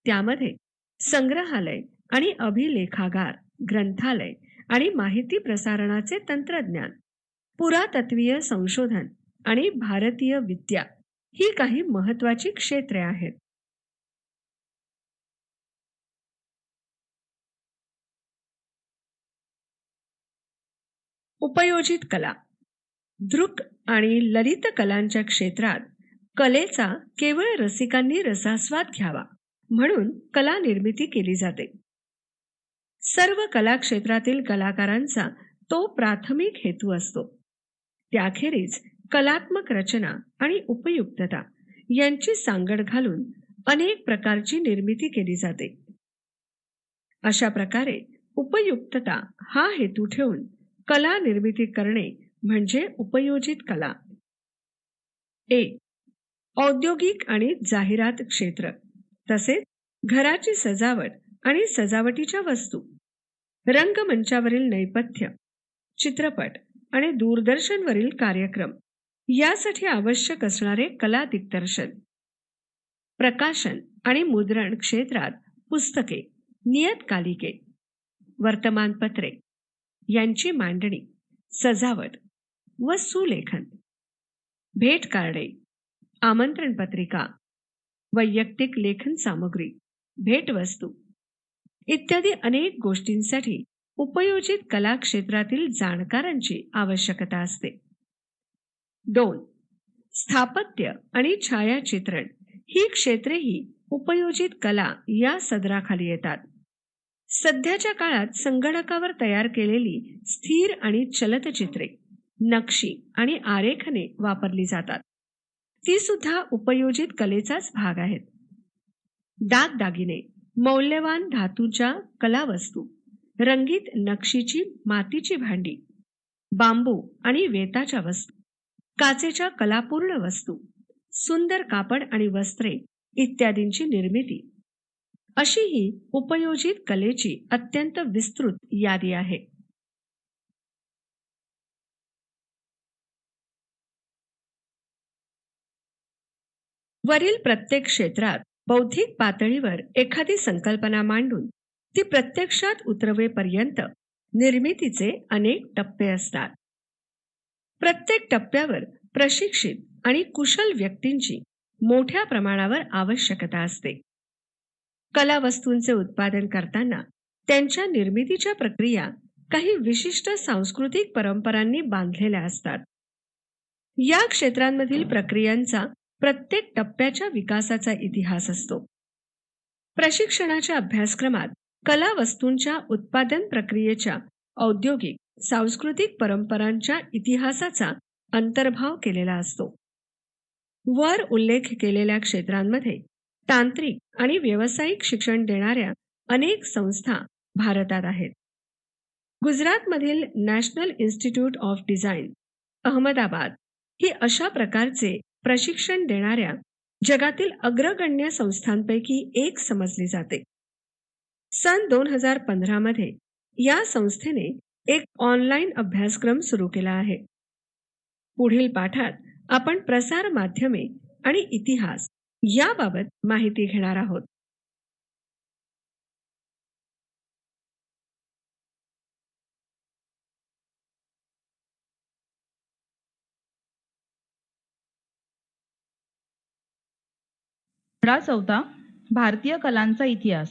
त्यामध्ये संग्रहालय आणि अभिलेखागार, ग्रंथालय आणि माहिती प्रसारणाचे तंत्रज्ञान, पुरातत्वीय संशोधन आणि भारतीय विद्या ही काही महत्वाची क्षेत्रे आहेत. उपयोजित कला, दृक आणि ललित कलांच्या क्षेत्रात कलेचा केवळ रसिकांनी रसास्वाद घ्यावा म्हणून कला निर्मिती केली जाते. सर्व कला क्षेत्रातील कलाकारांचा तो प्राथमिक हेतू असतो. त्याखेरीज कलात्मक रचना आणि उपयुक्तता यांची सांगड घालून अनेक प्रकारची निर्मिती केली जाते. अशा प्रकारे उपयुक्तता हा हेतू ठेवून कला निर्मिती करणे म्हणजे उपयोजित कला. एक, औद्योगिक आणि जाहिरात क्षेत्र तसेच घराची सजावट आणि सजावटीच्या वस्तू, रंगमंचावरील नैपथ्य, चित्रपट आणि दूरदर्शनवरील कार्यक्रम यासाठी आवश्यक असणारे कला दिग्दर्शन, प्रकाशन आणि मुद्रण क्षेत्रात पुस्तके, नियतकालिके, वर्तमानपत्रे यांची मांडणी, सजावट व सुलेखन, भेट कार्डे, आमंत्रण पत्रिका, वैयक्तिक लेखन सामग्री, भेटवस्तू इत्यादी अनेक गोष्टींसाठी उपयोजित कला क्षेत्रातील जाणकारांची आवश्यकता असते. दोन, स्थापत्य आणि छायाचित्रण ही क्षेत्रेही उपयोजित कला या सदराखाली येतात. सध्याच्या काळात संगणकावर तयार केलेली स्थिर आणि चलतचित्रे, नक्षी आणि आरेखने वापरली जातात. ती सुद्धा उपयोजित कलेचाच भाग आहेत. दागदागिने, मौल्यवान धातूच्या कलावस्तू, रंगीत नक्षीची मातीची भांडी, बांबू आणि वेताच्या वस्तू, काचेच्या कलापूर्ण वस्तू, सुंदर कापड आणि वस्त्रे इत्यादींची निर्मिती अशी ही उपयोजित कलेची अत्यंत विस्तृत यादी आहे. वरील प्रत्येक क्षेत्रात बौद्धिक पातळीवर एखादी संकल्पना मांडून ती प्रत्यक्षात उतरवेपर्यंत निर्मितीचे अनेक टप्पे असतात. प्रत्येक टप्प्यावर प्रशिक्षित आणि कुशल व्यक्तींची मोठ्या प्रमाणावर आवश्यकता असते. कला वस्तूंचे उत्पादन करताना त्यांच्या निर्मितीच्या प्रक्रिया काही विशिष्ट सांस्कृतिक परंपरांनी बांधलेल्या असतात. या क्षेत्रांमधील प्रक्रियांचा प्रत्येक टप्प्याच्या विकासाचा इतिहास असतो. प्रशिक्षणाच्या अभ्यासक्रमात कला वस्तूंच्या उत्पादन प्रक्रियेच्या औद्योगिक सांस्कृतिक परंपरांच्या इतिहासाचा अंतर्भाव केलेला असतो. वर उल्लेख केलेल्या क्षेत्रांमध्ये तांत्रिक आणि व्यावसायिक शिक्षण देणाऱ्या अनेक संस्था भारतात आहेत. गुजरातमधील national institute of design, Ahmedabad ही अशा प्रकारचे प्रशिक्षण देणाऱ्या जगातील अग्रगण्य संस्थांपैकी एक समजली जाते. सन 2015 मध्ये या संस्थेने एक ऑनलाईन अभ्यासक्रम सुरू केला आहे. पुढील पाठात आपण प्रसार माध्यमे आणि इतिहास याबाबत माहिती घेणार आहोत. धडा 14 भारतीय कलांचा इतिहास.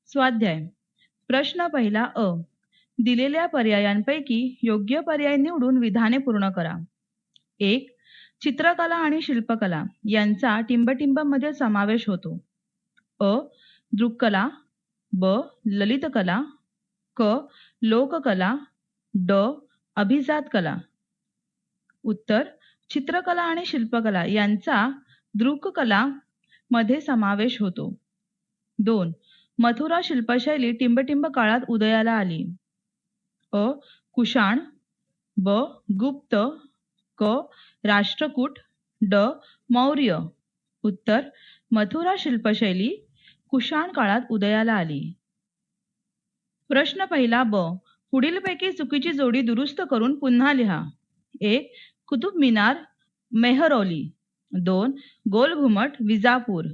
स्वाध्याय. प्रश्न पहिला अ. दिलेल्या पर्यायांपैकी योग्य पर्याय निवडून विधाने पूर्ण करा. 1. चित्रकला आणि शिल्पकला यांचा टिंबटिंबमध्ये समावेश होतो. अ. दृक्कला, ब. ललितकला, क. लोककला, ड. अभिजात कला. उत्तर. चित्रकला आणि शिल्पकला यांचा दृक्कला मध्ये समावेश होतो. 2. मथुरा शिल्पशैली टिंबटिंब काळात उदयाला आली. अ. कुषाण, ब. गुप्त, क. राष्ट्रकूट, ड. मौर्य. उत्तर. मथुरा शिल्पशैली कुषाण काळात उदयाला आली. प्रश्न पहिला ब. पुढीलपैकी चुकीची जोडी दुरुस्त करून पुन्हा लिहा. 1. कुतुब मिनार, मेहरौली. 2. गोल घुमट, विजापूर.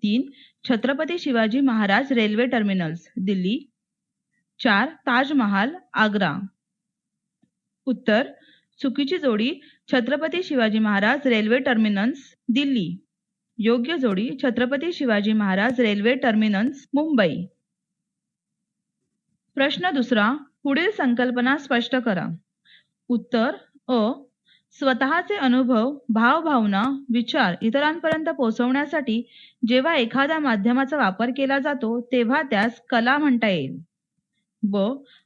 3. Chhatrapati Shivaji Maharaj railway terminals, Delhi. 4. ताजमहाल, आग्रा. उत्तर. चुकीची जोडी छत्रपती शिवाजी महाराज रेल्वे टर्मिनस, दिल्ली. योग्य जोडी छत्रपती शिवाजी महाराज रेल्वे टर्मिनस, मुंबई. प्रश्न दुसरा. पुढील संकल्पना स्पष्ट करा. उत्तर अ. स्वतःचे अनुभव, भावभावना, विचार इतरांपर्यंत पोहोचवण्यासाठी जेव्हा एखाद्या माध्यमाचा वापर केला जातो तेव्हा त्यास कला म्हणता येईल. ब.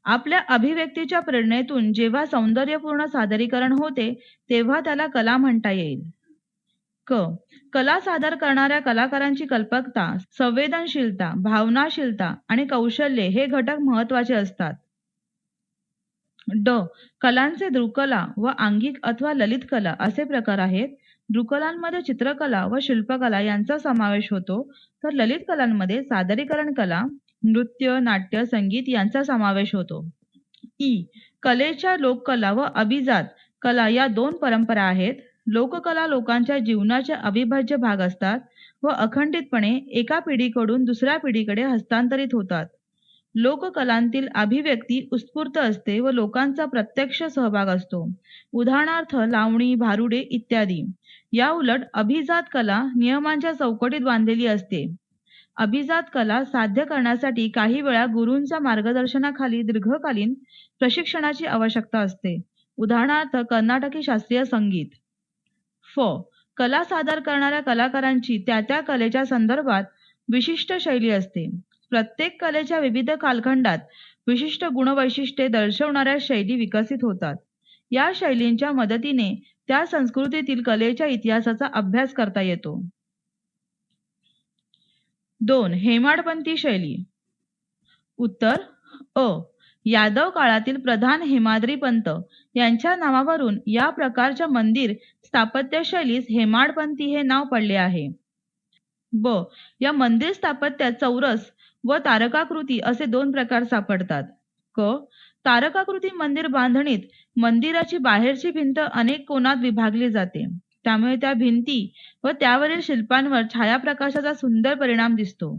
आपल्या अभिव्यक्तीच्या प्रेरणेतून जेव्हा सौंदर्यपूर्ण सादरीकरण होते तेव्हा त्याला कला म्हणता येईल. क. कला सादर करणाऱ्या कलाकारांची कल्पकता, संवेदनशीलता, भावनाशीलता आणि कौशल्य हे घटक महत्त्वाचे असतात. ड. कलांचे दृक्कला व आंगिक अथवा ललित कला असे प्रकार आहेत. दृक्कलांमध्ये चित्रकला व शिल्पकला यांचा समावेश होतो, तर ललित कलांमध्ये सादरीकरण कला, नृत्य, नाट्य, संगीत यांचा समावेश होतो. ई. कलेच्या लोककला व अभिजात कला या 2 परंपरा आहेत. लोककला लोकांच्या जीवनाचे अविभाज्य भाग असतात व अखंडितपणे एका पिढीकडून दुसऱ्या पिढीकडे हस्तांतरित होतात. लोककलांतील अभिव्यक्ती उत्स्फूर्त असते व लोकांचा प्रत्यक्ष सहभाग असतो. उदाहरणार्थ लावणी, भारुडे इत्यादी. या उलट अभिजात कला नियमांच्या चौकटीत बांधलेली असते. अभिजात कला साध्य करण्यासाठी काही वेळा गुरूंच्या मार्गदर्शनाखाली दीर्घकालीन प्रशिक्षणाची आवश्यकता असते. उदाहरणार्थ कर्नाटकी शास्त्रीय संगीत. फ. कला सादर करणाऱ्या कलाकारांची त्या कलेच्या संदर्भात विशिष्ट शैली असते. प्रत्येक कलेच्या विविध कालखंडात विशिष्ट गुणवैशिष्ट्ये दर्शवणाऱ्या शैली विकसित होतात. या शैलींच्या मदतीने त्या संस्कृतीतील कलेच्या इतिहासाचा अभ्यास करता येतो. 2. हेमाडपंथी शैली. उत्तर अ. यादव काळातील प्रधान हेमाद्री पंत यांच्या नावावरून या प्रकारच्या मंदिर स्थापत्य शैलीस हेमाडपंथी हे नाव पडले आहे. ब. या मंदिर स्थापत्यात चौरस व तारकाकृती असे 2 प्रकार सापडतात. क. तारकाकृती मंदिर बांधणीत मंदिराची बाहेरची भिंत अनेक कोनात विभागली जाते, त्यामुळे त्या भिंती व त्यावरील शिल्पांवर छायाप्रकाशाचा सुंदर परिणाम दिसतो.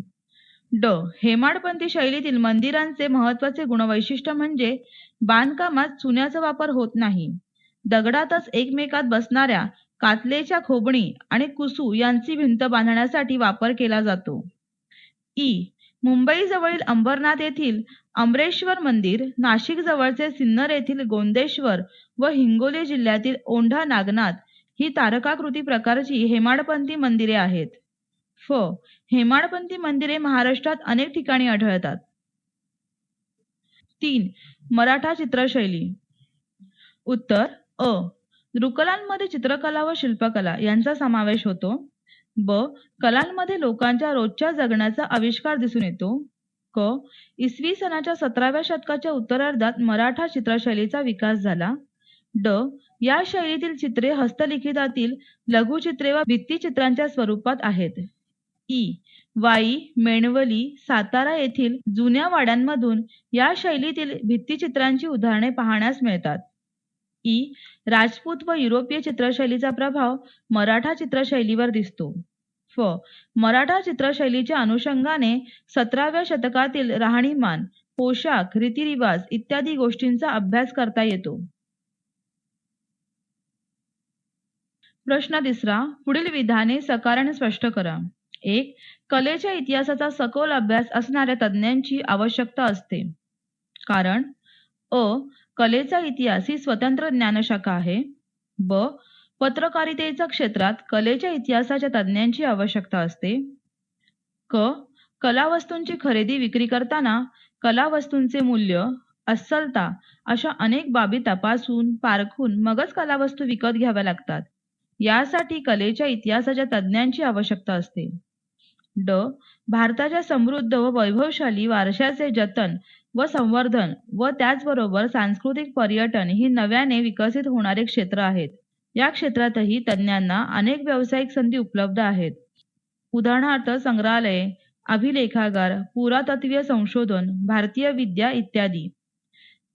ड. हेमाडपंथी शैलीतील मंदिरांचे महत्त्वाचे गुणवैशिष्ट्य म्हणजे बांधकामात चुन्याचा वापर होत नाही. दगडातच एकमेकात बसणाऱ्या कातलेच्या खोबणी आणि कुसू यांची भिंत बांधण्यासाठी वापर केला जातो. ई. मुंबई जवळील अंबरनाथ येथील अमरेश्वर मंदिर, नाशिक जवळचे सिन्नर येथील गोंदेश्वर व हिंगोली जिल्ह्यातील औंढा नागनाथ ही तारकाकृती प्रकारची हेमाडपंथी मंदिरे आहेत. फ. हेमाडपंथी मंदिरे महाराष्ट्रात अनेक ठिकाणी आढळतात. 3. मराठा चित्रशैली. उत्तर अ. दृक्कलांमध्ये चित्रकला व शिल्पकला यांचा समावेश होतो. ब. कलांमध्ये लोकांच्या रोजच्या जगण्याचा आविष्कार दिसून येतो. क. इसवी सनाच्या 17व्या शतकाच्या उत्तरार्धात मराठा चित्रशैलीचा विकास झाला. ड. या शैलीतील चित्रे हस्तलिखितातील लघुचित्रे व भित्तिचित्रांच्या स्वरूपात आहेत. ई. वाई, मेणवली, सातारा येथील जुन्या वाड्यांमधून या शैलीतील भित्तिचित्रांची उदाहरणे पाहण्यास मिळतात. ई. राजपूत व युरोपीय चित्रशैलीचा प्रभाव मराठा चित्रशैलीवर दिसतो. फ. मराठा चित्रशैलीच्या अनुषंगाने 17व्या शतकातील राहणीमान, पोशाख, रीतिरिवाज इत्यादी गोष्टींचा अभ्यास करता येतो. प्रश्न 3. पुढील विधाने सकाराने स्पष्ट करा. 1. कलेच्या इतिहासाचा सखोल अभ्यास असणाऱ्या तज्ज्ञांची आवश्यकता असते. कारण अ. कलेचा इतिहास ही स्वतंत्र ज्ञानशाखा आहे. ब. पत्रकारितेच्या क्षेत्रात कलेच्या इतिहासाच्या तज्ज्ञांची आवश्यकता असते. क. कलावस्तूंची खरेदी विक्री करताना कलावस्तूंचे मूल्य, अस्सलता अशा अनेक बाबी तपासून पारखून मगच कलावस्तू विकत घ्याव्या लागतात. यासाठी कलेच्या इतिहासाच्या तज्ज्ञांची आवश्यकता असते. ड. भारताच्या समृद्ध व वैभवशाली वारशाचे जतन व संवर्धन व त्याचबरोबर सांस्कृतिक पर्यटन ही नव्याने विकसित होणारे क्षेत्र आहेत. या क्षेत्रातही तज्ज्ञांना अनेक व्यावसायिक संधी उपलब्ध आहेत. उदाहरणार्थ संग्रहालये, अभिलेखागार, पुरातत्वीय संशोधन, भारतीय विद्या इत्यादी.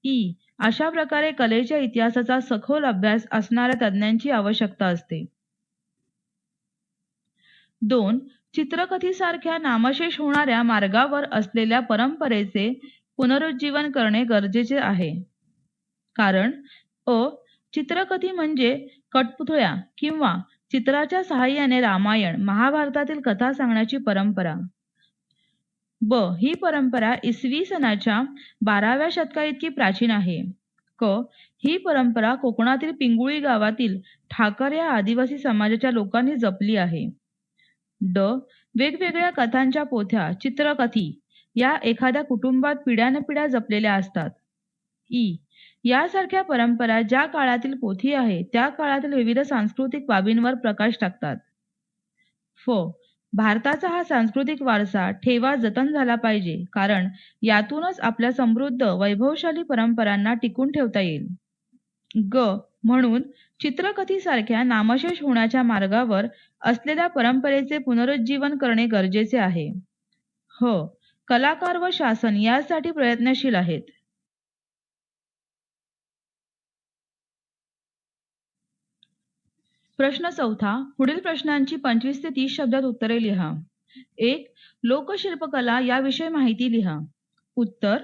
ई. अशा प्रकारे कलेच्या इतिहासाचा सखोल अभ्यास असणाऱ्या तज्ज्ञांची आवश्यकता असते. 2. चित्रकथीसारख्या नामशेष होणाऱ्या मार्गावर असलेल्या परंपरेचे पुनरुज्जीवन करणे गरजेचे आहे. कारण अ. चित्रकथी म्हणजे कठपुतळ्या किंवा चित्राच्या सहाय्याने रामायण, महाभारतातील कथा सांगण्याची परंपरा. ब. ही परंपरा इसवी सनाच्या 12व्या शतकाइतकी प्राचीन आहे. क. ही परंपरा कोकणातील पिंगुळी गावातील ठाकर या आदिवासी समाजाच्या लोकांनी जपली आहे. ड. वेगवेगळ्या कथांच्या पोथ्या, चित्रकथी या एखाद्या कुटुंबात पिढ्यानपिढ्या जपलेल्या असतात. ई. यासारख्या परंपरा ज्या काळातील पोथी आहे त्या काळातील विविध सांस्कृतिक बाबींवर प्रकाश टाकतात. फ. भारताचा हा सांस्कृतिक वारसा ठेवा जतन झाला पाहिजे, कारण यातूनच आपल्या समृद्ध वैभवशाली परंपरांना टिकून ठेवता येईल. ग. म्हणून चित्रकथीसारख्या नामशेष होण्याच्या मार्गावर असलेल्या परंपरेचे पुनरुज्जीवन करणे गरजेचे आहे. ह. कलाकार व शासन यासाठी प्रयत्नशील आहेत. प्रश्न 4. पुढील प्रश्नांची 25 ते 30 शब्दात उत्तरे लिहा. 1. लोकशिल्पकला याविषयी माहिती लिहा. उत्तर.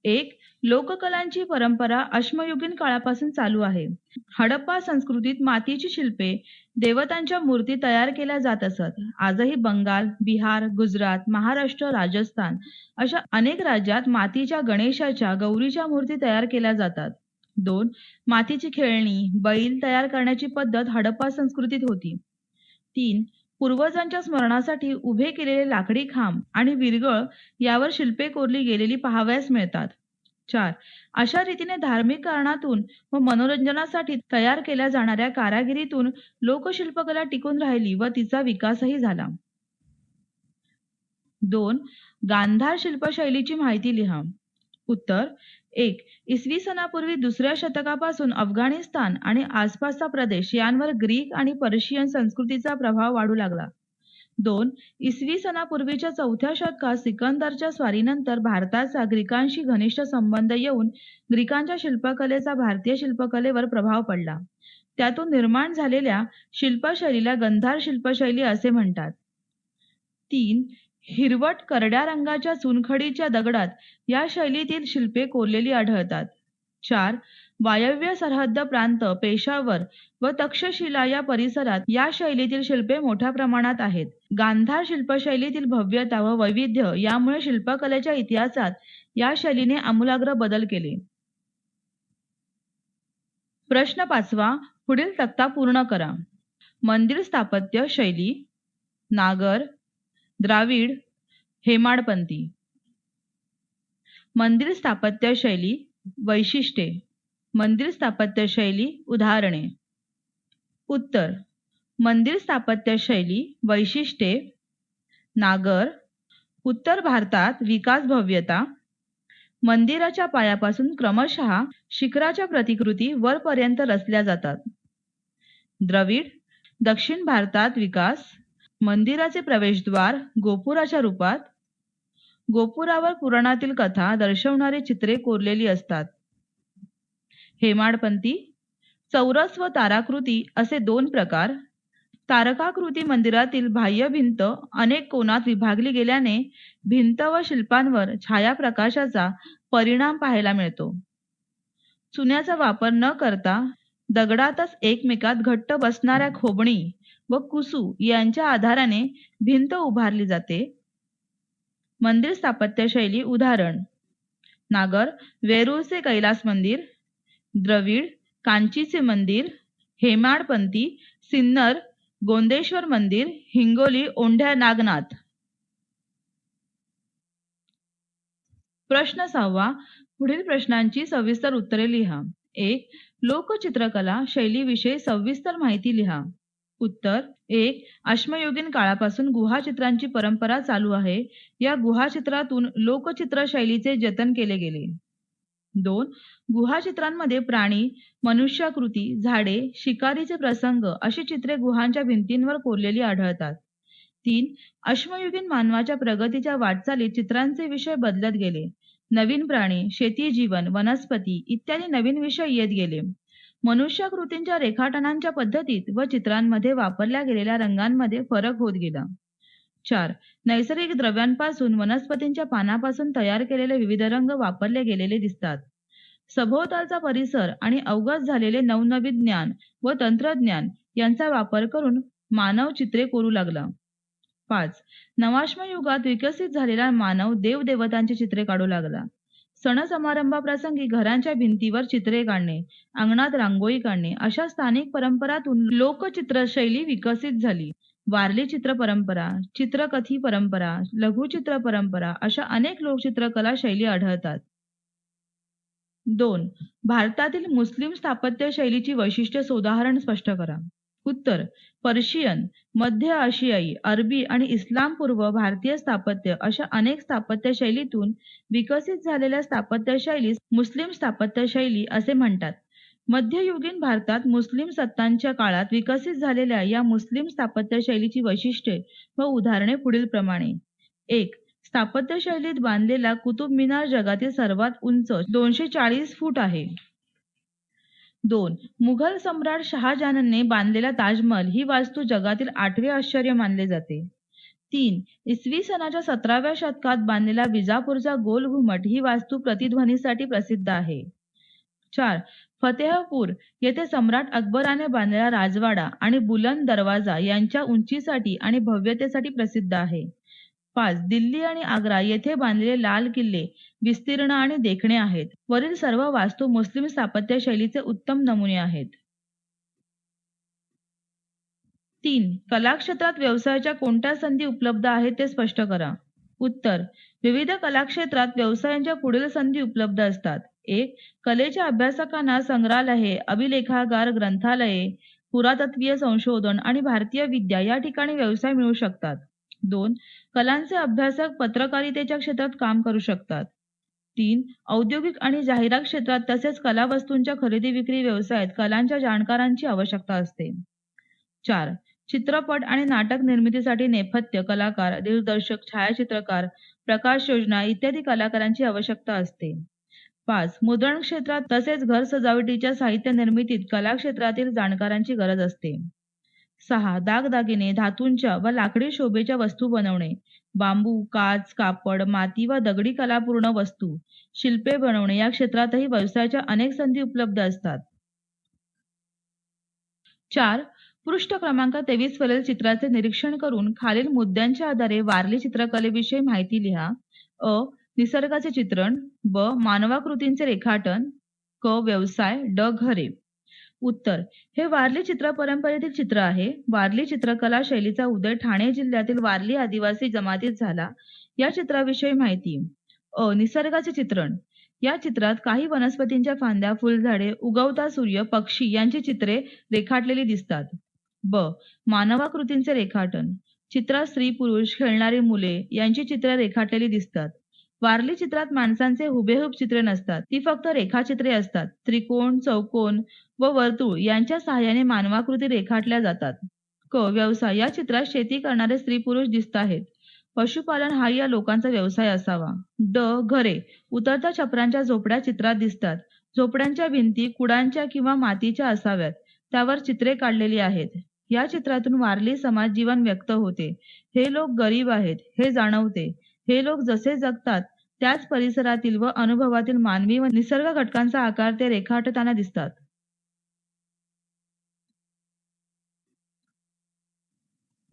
1. लोककलांची परंपरा अश्मयुगीन काळापासून चालू आहे. हडप्पा संस्कृतीत मातीची शिल्पे, देवतांच्या मूर्ती तयार केल्या जात असत. आजही बंगाल, बिहार, गुजरात, महाराष्ट्र, राजस्थान अशा अनेक राज्यात मातीच्या गणेशाच्या, गौरीच्या मूर्ती तयार केल्या जातात. 2. मातीची खेळणी, बैल तयार करण्याची पद्धत हडप्पा संस्कृतीत होती. 3. पूर्वजांच्या स्मरणासाठी उभे केलेले लाकडी खांब आणि विरगळ यावर शिल्पे कोरली गेलेली पाहावयास मिळतात. 4. अशा रीतीने धार्मिक कारणातून व मनोरंजनासाठी तयार केल्या जाणाऱ्या कारागिरीतून लोकशिल्पकला टिकून राहिली व तिचा विकासही झाला. 2. गांधार शिल्पशैलीची माहिती लिहा. उत्तर. 1. इसवी सनापूर्वी 2ऱ्या शतकापासून अफगाणिस्तान आणि आसपासचा प्रदेश यांवर ग्रीक आणि पर्शियन संस्कृतीचा प्रभाव वाढू लागला. 2. इसवी सनापूर्वीच्या 4थ्या शतकात सिकंदरच्या स्वारीनंतर भारताचा ग्रीकांशी घनिष्ठ संबंध येऊन ग्रीकांच्या शिल्पकलेचा भारतीय शिल्पकलेवर प्रभाव पडला. त्यातून निर्माण झालेल्या शिल्पशैलीला गंधार शिल्पशैली असे म्हणतात. 3. हिरवट करड्या रंगाच्या चुनखडीच्या दगडात या शैलीतील शिल्पे कोरलेली आढळतात. 4. वायव्य सरहद्द प्रांत, पेशावर व तक्षशिला या परिसरात या शैलीतील शिल्पे मोठ्या प्रमाणात आहेत. गांधार शिल्पशैलीतील भव्यता व वैविध्य यामुळे शिल्पकलेच्या इतिहासात या शैलीने आमूलाग्र बदल केले. प्रश्न 5. पुढील तक्ता पूर्ण करा. मंदिर स्थापत्य शैली, नागर, द्राविड, हेमाडपंथी. मंदिर स्थापत्य शैली वैशिष्ट्ये. मंदिर स्थापत्य शैली उदाहरणे. उत्तर. मंदिर स्थापत्य शैली वैशिष्ट्ये. नागर. उत्तर भारतात विकास भव्यता. मंदिराच्या पायापासून क्रमशः शिखराच्या प्रतिकृती वरपर्यंत रचल्या जातात. द्रविड. दक्षिण भारतात विकास. मंदिराचे प्रवेशद्वार गोपुराच्या रूपात. गोपुरावर पुराणातील कथा दर्शवणारी चित्रे कोरलेली असतात. हेमाडपंथी. चौरस व ताराकृती असे 2 प्रकार. तारकाकृती मंदिरातील बाह्य भिंत अनेक कोनात विभागली गेल्याने भिंत व शिल्पांवर छायाप्रकाशाचा परिणाम पाहायला मिळतो. चुन्याचा वापर न करता दगडातच एकमेकात घट्ट बसणाऱ्या खोबणी व कुसू यांच्या आधाराने भिंत उभारली जाते. मंदिर स्थापत्य शैली उदाहरण: नागर, वेरूळचे कैलास मंदिर, द्रविड, कांचीचे मंदिर, हेमाडपंती, सिन्नर, गोंदेश्वर मंदिर, हिंगोली, ओंढ्या नागनाथ. प्रश्न 6. पुढील प्रश्नांची सविस्तर उत्तरे लिहा. 1. लोकचित्रकला शैलीविषयी सविस्तर माहिती लिहा. उत्तर: 1. अश्मयुगीन काळापासून गुहाचित्रांची परंपरा चालू आहे. या गुहाचित्रातून लोकचित्र शैलीचे जतन केले गेले. 2. गुहाचित्रांमध्ये प्राणी, मनुष्याकृती, झाडे, शिकारीचे प्रसंग अशी चित्रे गुहांच्या भिंतींवर कोरलेली आढळतात. 3. अश्मयुगीन मानवाच्या प्रगतीच्या वाटचालीत चित्रांचे विषय बदलत गेले. नवीन प्राणी, शेती जीवन, वनस्पती इत्यादी नवीन विषय येत गेले. मनुष्याकृतींच्या रेखाटनांच्या पद्धतीत व चित्रांमध्ये वापरल्या गेलेल्या रंगांमध्ये फरक होत गेला. 4. नैसर्गिक द्रव्यांपासून वनस्पतींच्या पानापासून तयार केलेले विविध रंग वापरले गेलेले दिसतात. सभोवतालचा परिसर आणि अवगत झालेले नवनवीन ज्ञान व तंत्रज्ञान यांचा वापर करून मानव चित्रे कोरू लागला. 5. नवाश्मयुगात विकसित झालेला मानव देवदेवतांची चित्रे काढू लागला. सण समारंभाप्रसंगी घरांच्या भिंतीवर चित्रे काढणे, अंगणात रांगोळी काढणे अशा स्थानिक परंपरातून लोकचित्रशैली विकसित झाली. वारली चित्र परंपरा, चित्रकथी परंपरा, लघुचित्र परंपरा अशा अनेक लोकचित्रकला शैली आढळतात. 2. भारतातील मुस्लिम स्थापत्य शैलीची वैशिष्ट्ये उदाहरण स्पष्ट करा. उत्तर: पर्शियन, मध्य आशियाई, अरबी आणि इस्लामपूर्व भारतीय स्थापत्य अशा अनेक स्थापत्य शैलीतून विकसित झालेल्या स्थापत्य शैलीस मुस्लिम स्थापत्य शैली असे म्हणतात. मध्ययुगीन भारतात मुस्लिम सत्तांच्या काळात विकसित झालेल्या या मुस्लिम स्थापत्य शैलीची वैशिष्ट्ये व उदाहरणे पुढीलप्रमाणे. 1. स्थापत्य शैलीत बांधलेला कुतुब मिनार जगातील सर्वात उंच 240 फूट आहे. 2. मुघल सम्राट शहाजहानने बांधलेला ताजमहल ही वास्तू जगातील 8वे आश्चर्य मानले जाते. 3. इसवी सनाच्या 17व्या शतकात बांधलेला विजापूरचा गोल घुमट ही वास्तू प्रतिध्वनीसाठी प्रसिद्ध आहे. 4. फतेहपूर येथे सम्राट अकबराने बांधलेला राजवाडा आणि बुलंद दरवाजा यांच्या उंचीसाठी आणि भव्यतेसाठी प्रसिद्ध आहे. 5. दिल्ली आणि आग्रा येथे बांधलेले लाल किल्ले विस्तीर्ण आणि देखणे आहेत. वरील सर्व वास्तू मुस्लिम स्थापत्य शैलीचे उत्तम नमुने आहेत. 3. कलाक्षेत्रात व्यवसायाच्या कोणत्या संधी उपलब्ध आहेत ते स्पष्ट करा. उत्तर: विविध कलाक्षेत्रात व्यवसायांच्या पुढील संधी उपलब्ध असतात. 1. कलेच्या अभ्यासकांना संग्रहालये, अभिलेखागार, ग्रंथालये, पुरातत्वीय संशोधन आणि भारतीय विद्या या ठिकाणी व्यवसाय मिळू शकतात. 2. कलांचे अभ्यासक पत्रकारितेच्या क्षेत्रात काम करू शकतात. 3. औद्योगिक आणि जाहिरात क्षेत्रात तसेच कलावस्तूंच्या खरेदी विक्री व्यवसायात कलांच्या जाणकारांची आवश्यकता असते. 4. चित्रपट आणि नाटक निर्मितीसाठी नेपथ्य कलाकार, दिग्दर्शक, छायाचित्रकार, प्रकाश योजना इत्यादी कलाकारांची आवश्यकता असते. 5. मुद्रण क्षेत्रात तसेच घर सजावटीच्या साहित्य निर्मितीत कला क्षेत्रातील जाणकारांची गरज असते. 6. दागदागिने, धातूंच्या व लाकडी शोभेच्या वस्तू बनवणे, बांबू, काच, कापड, माती व दगडी कलापूर्ण वस्तू, शिल्पे बनवणे या क्षेत्रातही व्यवसायाच्या अनेक संधी उपलब्ध असतात. 4. पृष्ठ क्रमांक 23 वरील चित्राचे निरीक्षण करून खालील मुद्द्यांच्या आधारे वारली चित्रकलेविषयी माहिती लिहा. अ. निसर्गाचे चित्रण. ब. मानवाकृतींचे रेखाटन. क. व्यवसाय. ड. घरे. उत्तर: हे वारली चित्र परंपरेतील चित्र आहे. वारली चित्रकला शैलीचा उदय ठाणे जिल्ह्यातील वारली आदिवासी जमातीत झाला. या चित्राविषयी माहिती. अ. निसर्गाचे चित्रण. या चित्रात काही वनस्पतींच्या फांद्या, फुलझाडे, उगवता सूर्य, पक्षी यांची चित्रे रेखाटलेली दिसतात. ब. मानवाकृतींचे रेखाटन. चित्रात स्त्री पुरुष, खेळणारी मुले यांची चित्रे रेखाटलेली दिसतात. वारली चित्रात माणसांचे हुबेहूब चित्रे नसतात, ती फक्त रेखाचित्रे असतात. त्रिकोण, चौकोन व वर्तुळ यांच्या सहाय्याने मानवाकृती रेखाटल्या जातात. क. व्यवसाय. या चित्रात शेती करणारे स्त्री पुरुष दिसत आहेत. पशुपालन हा या लोकांचा व्यवसाय असावा. ड. घरे. उतरत्या छपरांच्या झोपड्या चित्रात दिसतात. झोपड्यांच्या भिंती कुडांच्या किंवा मातीच्या असाव्यात. त्यावर चित्रे काढलेली आहेत. या चित्रातून वारली समाज जीवन व्यक्त होते. हे लोक गरीब आहेत हे जाणवते. हे लोक जसे जगतात त्याच परिसरातील व अनुभवातील मानवी व निसर्ग घटकांचा आकार ते रेखाटताना दिसतात.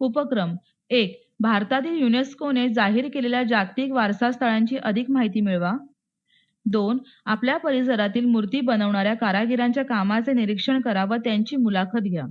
उपक्रम 1. भारतातील युनेस्कोने जाहीर केलेल्या जागतिक वारसा स्थळांची अधिक माहिती मिळवा. 2. आपल्या परिसरातील मूर्ती बनवणाऱ्या कारागिरांच्या कामाचे निरीक्षण करा व त्यांची मुलाखत घ्या.